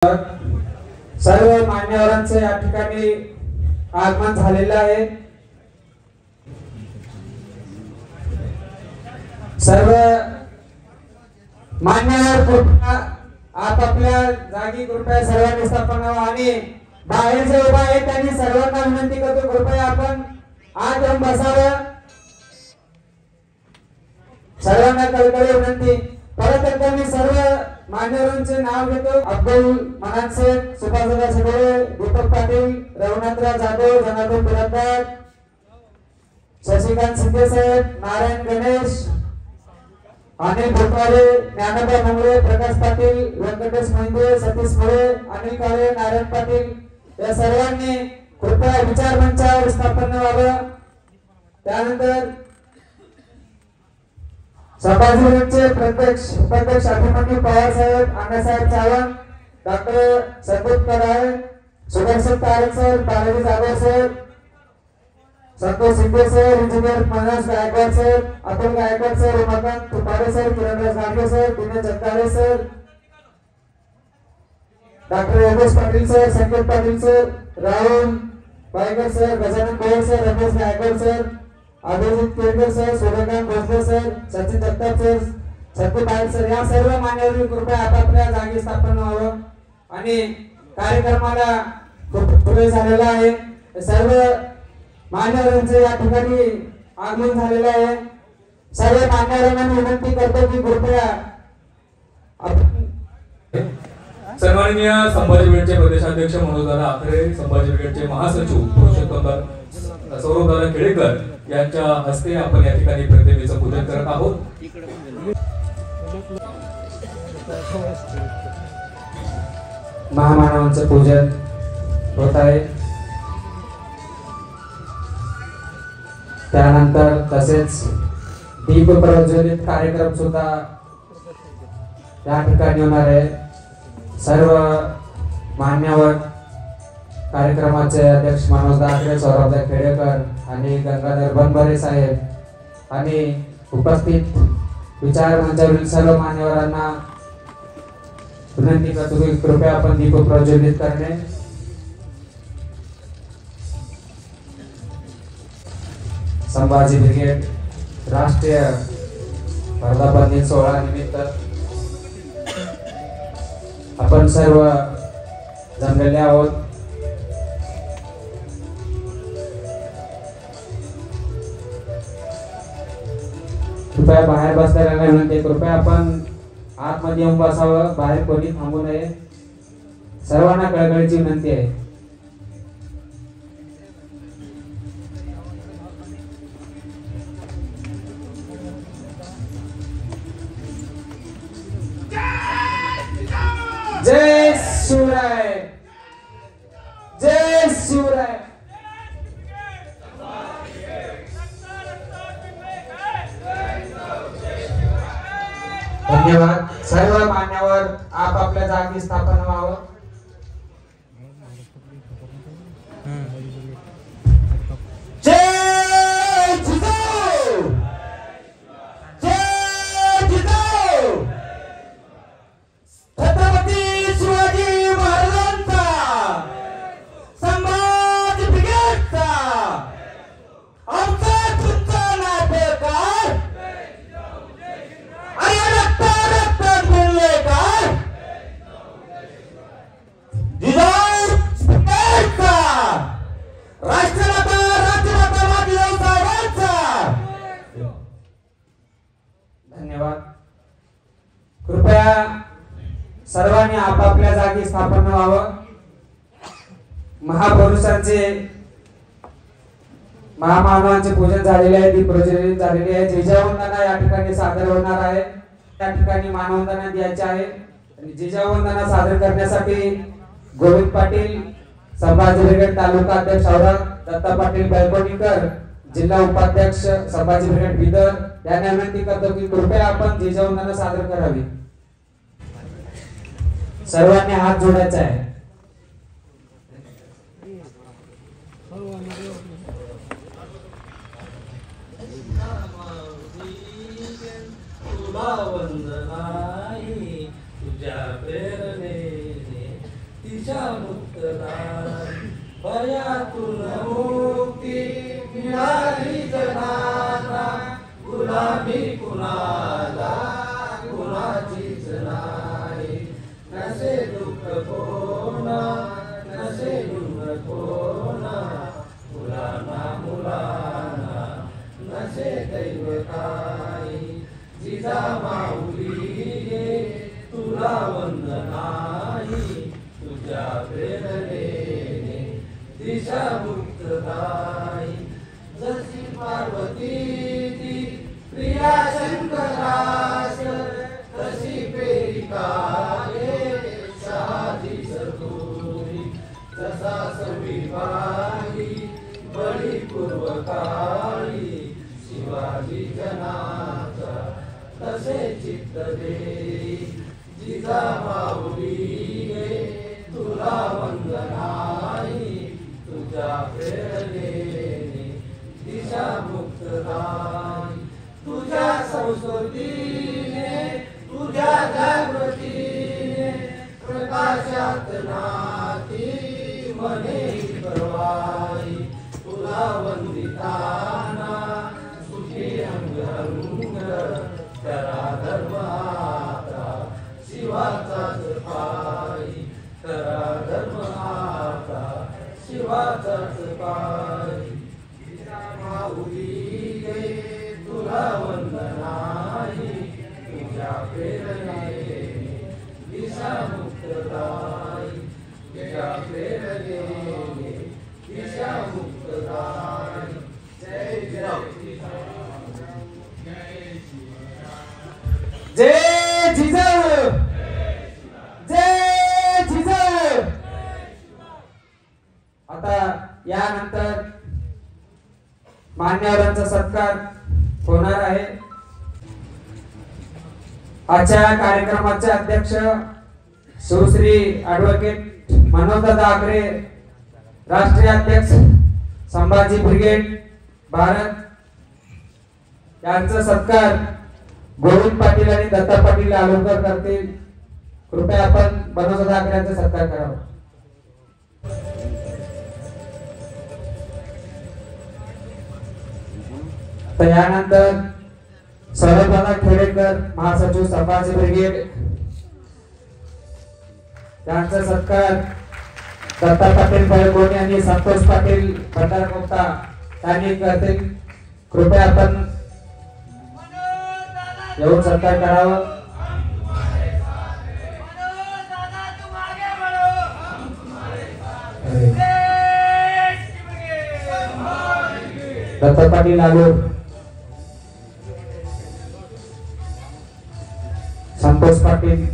सर्व मान्यवरांचे या ठिकाणी आगमन झालेले आहे। सर्व मान्यवर कृपया आपापल्या जागी कृपया सर्वांनी स्थापन व्हावं आणि बाहेर जे उभा आहे त्यांनी सर्वांना विनंती करतो कृपया आपण आत येऊन बसावं। सर्वांना कळकळी विनंती। परत एकदा मी सर्व मान्यवरांचे नाव घेतो। अब्दुल मनान शेख, सुभाषदादा सगळे, दीपक पाटील, रघुनाथराव जाधव, जनार्दन बिराददार, शशिकांत शिंदे साहेब, नारायण गणेश, अनिल भोपाळे, ज्ञानोबा मंगळे, प्रकाश पाटील, व्यंकटेश महिंदे, सतीश मुळे, अनिल काळे, नारायण पाटील या सर्वांनी कृपया विचार मंचावर स्थापन व्हावं। त्यानंतर संभाजीनगरचे उपाध्यक्ष अभिमन्यू पवार साहेब, Annasaheb Sawant, doctor Sandeep Kadale, Sudarshan Tarak sir, Balaji Jadhav sir, Santosh Shinde sir, engineer Manoj Gaikwad sir, Atul Gaikwad sir, Umakant Tupare sir, Kiranraj Gadge sir, Dinesh Jagdale sir, doctor Yogesh Patil sir, Sanket Patil sir, Rahul Paykar sir, Gajanan Goyal sir, Ramesh Gaikwad sir, Abhijit Kelkar sir, Suryakant Bhosale sir, Sachin Jagtap sir, Satya Patil sir या सर्व मान्यवरांनी कृपया आपापल्या जागी स्थापन व्हावं आणि कार्यक्रमाला पुढे झालेला आहे। सर्व मान्यवरांचे या ठिकाणी आगमन झालेले आहे। सर्व मान्यवरांना विनंती करतो की कृपया सन्माननीय संभाजी ब्रिगेडचे प्रदेशाध्यक्ष मनोजदादा आखरे, संभाजी ब्रिगेडचे महासचिव पुरुषोत्तम सौरभदादा केळेकर यांच्या हस्ते आपण या ठिकाणी प्रतिमेचं पूजन करत आहोत। महामानवांचं पूजन होत आहे। त्यानंतर तसेच दीप प्रज्वलित कार्यक्रम सुद्धा या ठिकाणी होणार आहे। सर्व मान्यवर कार्यक्रमाचे अध्यक्ष मनोज दाखले, सौरभदा खेडेकर आणि गंगाधर बनबरे साहेब आणि उपस्थित विचार मंचावरील सर्व मान्यवरांना विनंती करतो की कृपया आपण दीप प्रज्वलित करणे। संभाजी ब्रिगेड राष्ट्रीय वर्धापन दिन सोहळा निमित्त आपण सर्व जमलेले आहोत। कृपया बाहेर बसलेल्यांना विनंती कृपया आपण आतमध्ये येऊन बसावं, बाहेर कोणी थांबू नये। सर्वांना कळकळीची विनंती आहे। जय शिवराय, जय शिवराय। धन्यवाद। सर्व मान्यवर आपापल्या जागी स्थापन व्हावं। जय जिजाऊ, जय जिजाऊ। छत्रपती शिवाजी महाराजांचा, संभाजी ब्रिगेडचा, आमचा तुमचा नातेवाईक कृपया सर्वांनी आपापल्या जागी स्थापन व्हावं। महापुरुषांचे महामानवांचे पूजन झालेले आहे, दीप प्रज्वलित झालेले आहे। जिजाऊवंदना या ठिकाणी सादर होणार आहे। त्या ठिकाणी मानवंदना द्यायची आहे आणि जिजाऊवंदना सादर करण्यासाठी गोविंद पाटील, संभाजी ब्रिगेड तालुका अध्यक्ष औरंग, दत्ता पाटील बैलकोणीकर, जिल्हा उपाध्यक्ष संभाजी ब्रिगेड बिदर यांना विनंती करतो की कृपया आपण जिजाऊवंदना सादर करावी। सर्वांनी हात जोडायचा आहे। वंदना तुझ्या प्रेरणेने दिशामुक्तदायी भयातून मुक्ती मिळाली जनाला गुलामी कुणाला कुणाचीच नाही नसे दुःख कोणा नसे दुःख कोणा मुलांना मुलांना नसे दैव काही जिजा माऊली तुला वंदनाही तुझ्या प्रेरणेने दिशा मुक्तदायी जशी पार्वती ती प्रिया शंकरास तशी पेरिकाले शहाजी सतुरी जसा सविवारी बळी पूर्वकाळी शिवाजी जनाचा तसे चित्त देई जिजा माऊली तुला वंदनाही तुझ्या प्रेरणेने दिशा मुक्तदायी तुझ्या संस्कृतीने तुझ्या जागृतीने प्रकाशात नाती मने परवाई तुला वंदिताना सुखी अंग अंग करा धर्माता शिवाचाच पायी करा धर्माता शिवाचाच पायी माऊली तुला वंदनाही तुझ्या प्रेरणेने दिशा मुक्तदायी तुझ्या प्रेरणेने दिशा मुक्तदायी जय जय जय जिजाऊ जय जिजाऊ। आता यानंतर मान्यवरांचा सत्कार होणार आहे। आजच्या कार्यक्रमाचे अध्यक्ष सुश्री ॲडव्होकेट मनोजदादा आकरे, राष्ट्रीय अध्यक्ष संभाजी ब्रिगेड भारत यांचा सत्कार गोविंद पाटील आणि दत्ता पाटील आलोकर करतील। कृपया आपण मनोजदादा आकरे यांचा सत्कार करावा। तर यानंतर सौरभदादा खेडेकर, महासचिव संभाजी ब्रिगेड यांचा सत्कार दत्ता पाटील बळगोणी आणि संतोष पाटील भंडारगोप्ता यांनी करतील। कृपया आपण येऊन सत्कार करावा। दत्ता पाटील आलोर, संतोष पाटील,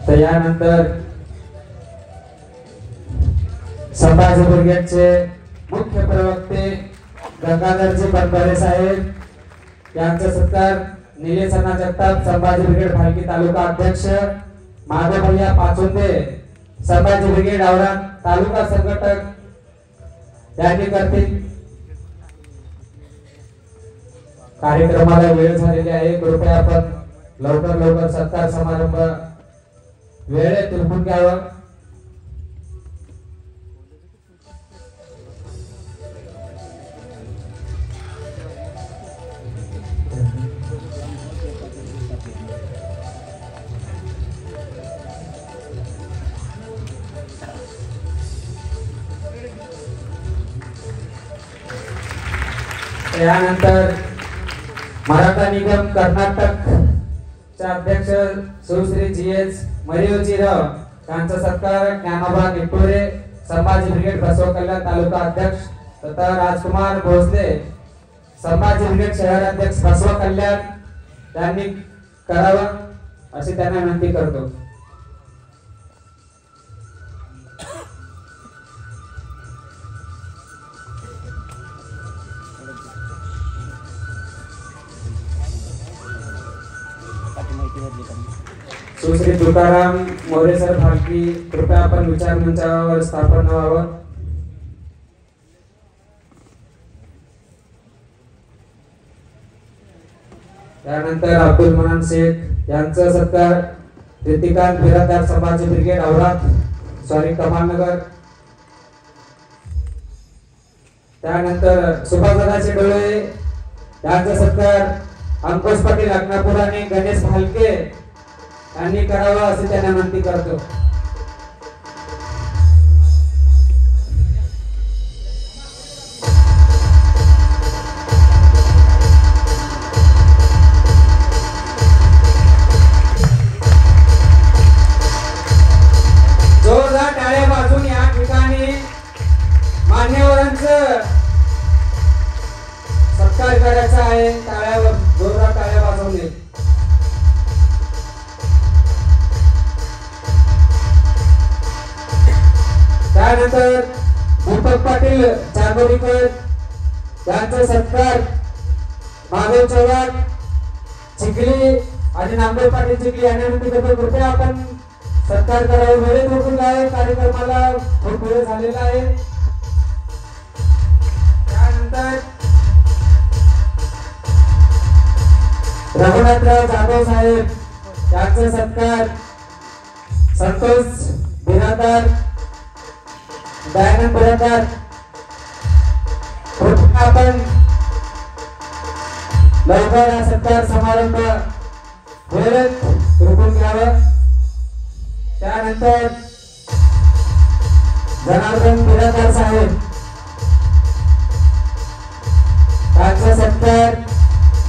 तर यानंतर संभाजी ब्रिगेडचे मुख्य प्रवक्ते गंगाधरजी बनबरे साहेब यांचा सत्कार निलेश अण्णा जगताप, संभाजी ब्रिगेड भालकी तालुका अध्यक्ष, माधव भैया पाचुंदे, संभाजी ब्रिगेड औरंग तालुका संघटक यांनी करतील। कार्यक्रमाला वेळ झालेली आहे, कृपया आपण लवकर लवकर सत्कार समारंभ वेळेत उरकून घ्यावा। यानंतर मराठा निगम कर्नाटक चे अध्यक्ष सुश्री जी.एस. मरियोजीराव यांचा सत्कार ज्ञानोबा निटोरे, संभाजी ब्रिगेड बसव कल्याण तालुका अध्यक्ष तथा राजकुमार भोसले, संभाजी ब्रिगेड शहर अध्यक्ष बसव कल्याण यांनी करावा अशी त्यांना विनंती करतो। सुश्री तुकाराम मोरे सर फालकी, कृपया आपण विचार मंचावर स्थापन व्हावं. त्यानंतर अब्दुल मनान शेख यांचा सत्कार रितिकांत बिरादार समाज ब्रिगेड कमालनगर. त्यानंतर सुभाषदादाचे डोळे यांचा सत्कार अंकुश पाटील अग्नापूर आणि गणेश भालके यांनी करावा असे त्यांना विनंती करतो. जोरदार टाळ्या वाजून या ठिकाणी मान्यवरांचं सत्कार करायचा आहे. टाळ्यावर जोरदार टाळ्या वाजवणे. त्यानंतर दीपक पाटील चांदोलीकर यांचा सत्कार महादेव चव्हाण चिखली आणि नामदेव पाटील चिखली यांनी विनंती करतो, कृपया आपण सत्कार करावे. वेळेत उरकून आहे, कार्यक्रमाला खूप वेळ झालेला आहे. त्यानंतर रघुनाथराव जाधव साहेब यांचा सत्कार संतोष बिरादार दयानंद बिरादार, आपण लवकर हा सत्कार समारंभ वेळेत उरकून घ्यावा. त्यानंतर जनार्दन बिरादार साहेब यांचा सत्कार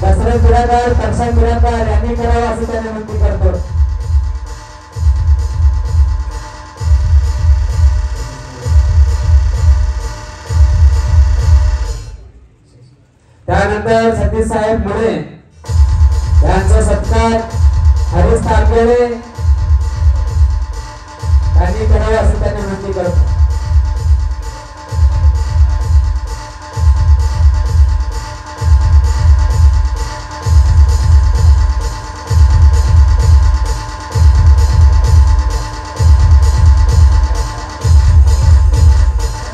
दशरथ बिरादार प्रशांत बिरादार यांनी करावा असे त्यांना विनंती करतो. त्यानंतर सतीश साहेब मुळे यांचा सत्कार हरीश तारगोळे यांनी करावा असे त्यांना विनंती करतो.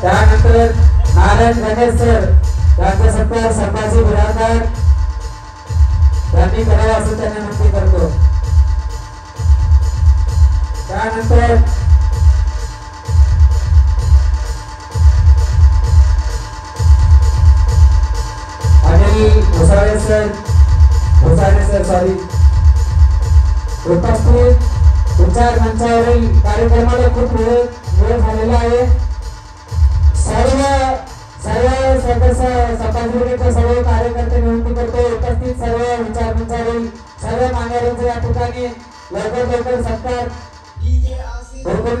त्यानंतर नारायण गणेश सर यांचा सत्कार संभाजी बिरादार यांनी करावा असे त्यांना विनंती करतो. त्यानंतर अनिल भुसाळे सर उपस्थित विचार मंचावरील कार्यक्रमाला खूप वेळ झालेला आहे. सर्व सदस्य समाजवादीचे सर्व कार्यकर्ते विनंती करतो, उपस्थित सर्व विचार मंचावरील सर्व मान्यवरांचे या ठिकाणी लवकर सत्कार भरपूर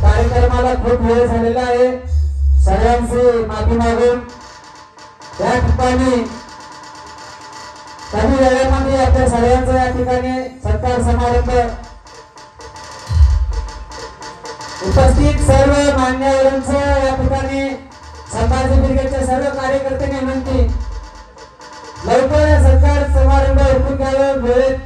कार्यक्रमाला खूप वेळ झालेला आहे. सर्वांची माफी मागून या ठिकाणी कमी वेळामध्ये आपल्या सर्वांचा या ठिकाणी सत्कार समारंभ उपस्थित सर्व मान्यवरांचं या ठिकाणी संभाजी ब्रिगेडच्या सर्व कार्यकर्त्यांनी विनंती लवकर सत्कार समारंभ उरकून घ्यावा. वेळेत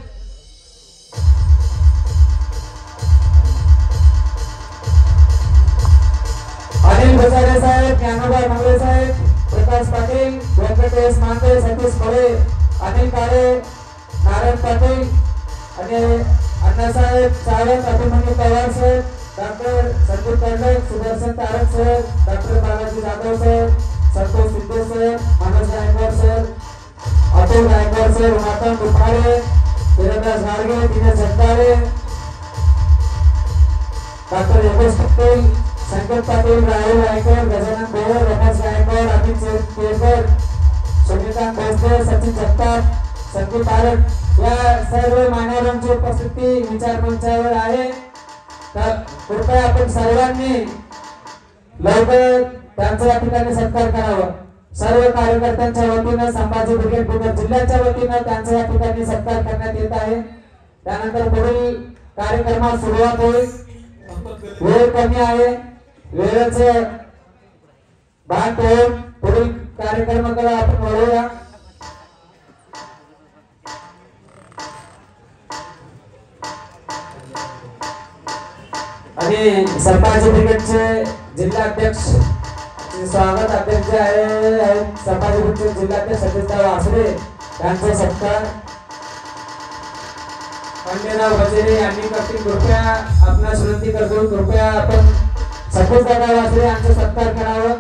अनिल भुसारे साहेब, ज्ञानोबा मंगळे साहेब, प्रकाश पाटील, व्यंकटेश मांडे, सतीश फळे, अनिल काळे, नारायण पाटील आणि अण्णासाहेब सावंत, अभिमन्यू पवार साहेब, doctor Sandeep Karnak, Sudarshan Tarak sir, doctor Balaji Jadhav sir, Santosh Siddhe sir, Manoj Gaikwad sir, Atul Gaikwad sir, Umakant Dupare, Dhirdas Gadge, Dinesh Jagdale, doctor Yogesh Patel, Sanket Patil, Rahul Gaikwad, Gajanan Bhor, Ramesh Gaikwad, Amit Kelkar, Sumita Bhosale, Sachin Jagtap, Sandeep Tarak या सर्व मान्यवरांची उपस्थिती विचार मंचावर आहे. तर कृपया आपण सर्वांनी लवकर त्यांचा या ठिकाणी सत्कार करावा. सर्व कार्यकर्त्यांच्या वतीनं संभाजी ब्रिगेड पुणे जिल्ह्याच्या वतीनं त्यांचा या ठिकाणी सत्कार करण्यात येत आहे. त्यानंतर पुढील कार्यक्रमास सुरुवात होईल. वेळ कमी आहे, वेळेचे भान ठेवून पुढील कार्यक्रमाकडे आपण वळूया. आणि संभाजी ब्रिगेडचे जिल्हाध्यक्ष स्वागत अध्यक्ष आहे संभाजी ब्रिगेडचे जिल्हाध्यक्ष सतीशराव आसरे यांचा सत्कार खंडेराव वजिरे यांनी करतील. कृपया आपणास विनंती करतो कृपया आपण सतीशराव आसरे यांचा सत्कार करावा.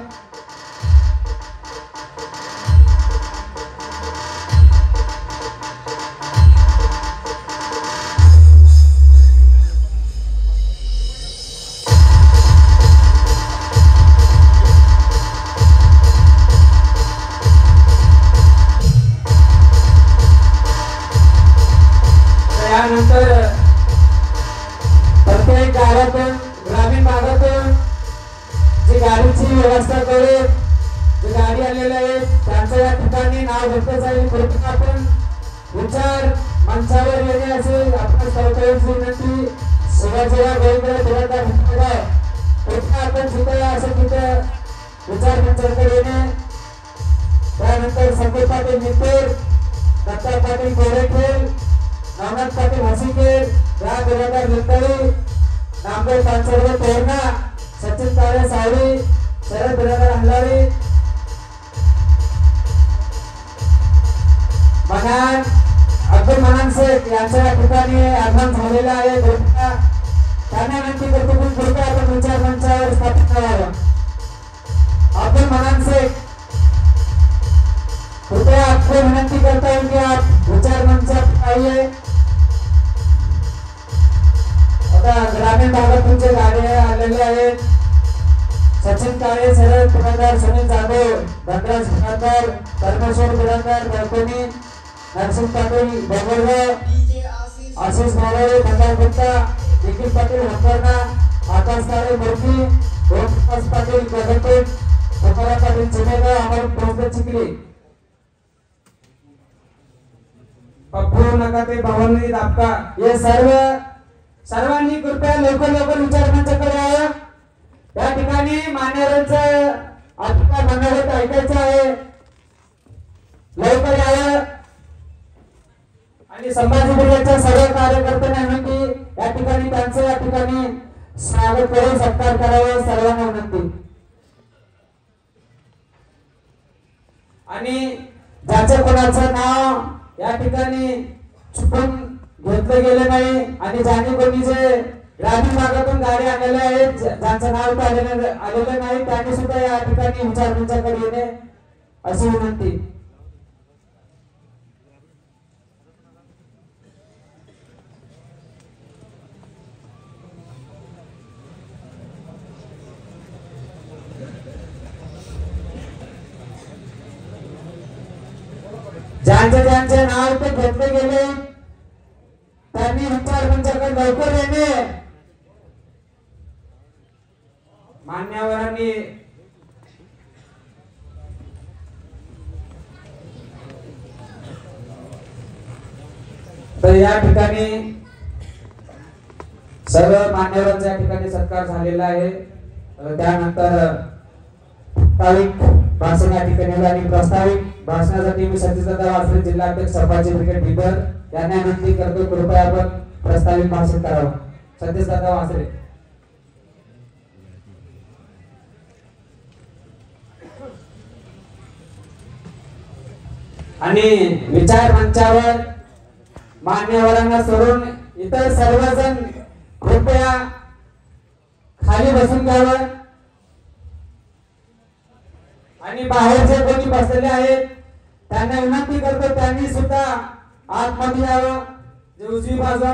त्यानंतर प्रत्येक गावातून ग्रामीण भागातून जी गाडीची व्यवस्था करू जी गाडी आलेली आहे त्यांचं या ठिकाणी नाव घेतलं जाईल. कृपया आपण विचार मंचावर येणे असे आपण सरकारची विनंती. शिवाजीराव गोविंदराव बिराजदार कृपया आपण जिथे असं तिथे विचार मंचावर येणे. त्यानंतर संदीप पाटील नितेर, दत्ता पाटील कोरेखेल, नवनाथ पाटील हसीकेर, या बिराजदार लिंगळी, नामदेव पानसरे तोरणा, सचिन काळे सावळी, शरद बिराजदार हल्लारी, मनान अब्दुल मनान शेख यांच्या या ठिकाणी आगमन झालेलं आहे. कृपया त्यांना विनंती करतो की कृपया आपण विचार मंचावर स्थापित करावं. अब्दुल मनान शेख कृपया आपको विनंती करता हूं कि आप विचार मंच पर आइए. आता ग्रामीण भागातून जे गाड्या आलेले आहेत सचिन काळे, शरद बिराजदार, सुनील जाधव, धनराज बिराजदार, परमेश्वर बिराजदार, गळकोणी, नरसिंह पाटील बंगरगाव, आशिष माळवे, भंडार गुप्ता, निखिल पाटील हंबर्णा, आकाश काळे मूर्ती, ओमप्रकाश पाटील गगनपेठ, तुकाराम पाटील चिमेगाव, अमर भोसले चिखली, पप्पू नकाते भवानी दापका. हे सर्वांनी कृपया लवकर विचार मंचाकडे यावं. या ठिकाणी मान्यवरांचं आपल्या मंडळात ऐकायचं आहे. लवकर यावं आणि संभाजी ब्रिगेडच्या सर्व कार्यकर्त्यांना विनंती या ठिकाणी त्यांचं या ठिकाणी स्वागत करून सत्कार करावा. सर्वांना विनंती. आणि ज्याचं कोणाचं नाव या ठिकाणी चुकून घेतलं गेलं नाही आणि ज्यांनी कोणी जे ग्रामीण भागातून गाडी आलेले आहेत ज्यांचं नाव आलेलं नाही त्यांनी सुद्धा या ठिकाणी विचार मंचाकडे येणे अशी विनंती. ज्यांचे नाव ते घेतले गेले त्यांनी विचार मंचाकडे लवकर येणे. मान्यवरांनी तर या ठिकाणी सर्व मान्यवरांच्या ठिकाणी सत्कार झालेला आहे. त्यानंतर प्रास्ताविक भाषण या ठिकाणी आणि प्रास्ताविक भाषणासाठी मी सतीशदादा वासरे जिल्हाध्यक्ष संभाजी ब्रिगेड बिदर यांना विनंती करतो कृपया आपण प्रास्ताविक भाषण करावं. सतीशदादा वासरे. आणि विचार मंचावर मान्यवरांना सोडून इतर सर्वजण कृपया खाली बसून घ्यावं. आणि बाहेर जे कोणी बसलेले आहेत त्यांना विनंती करतो त्यांनी सुद्धा आतमध्ये यावं. जे उजवी बाजूला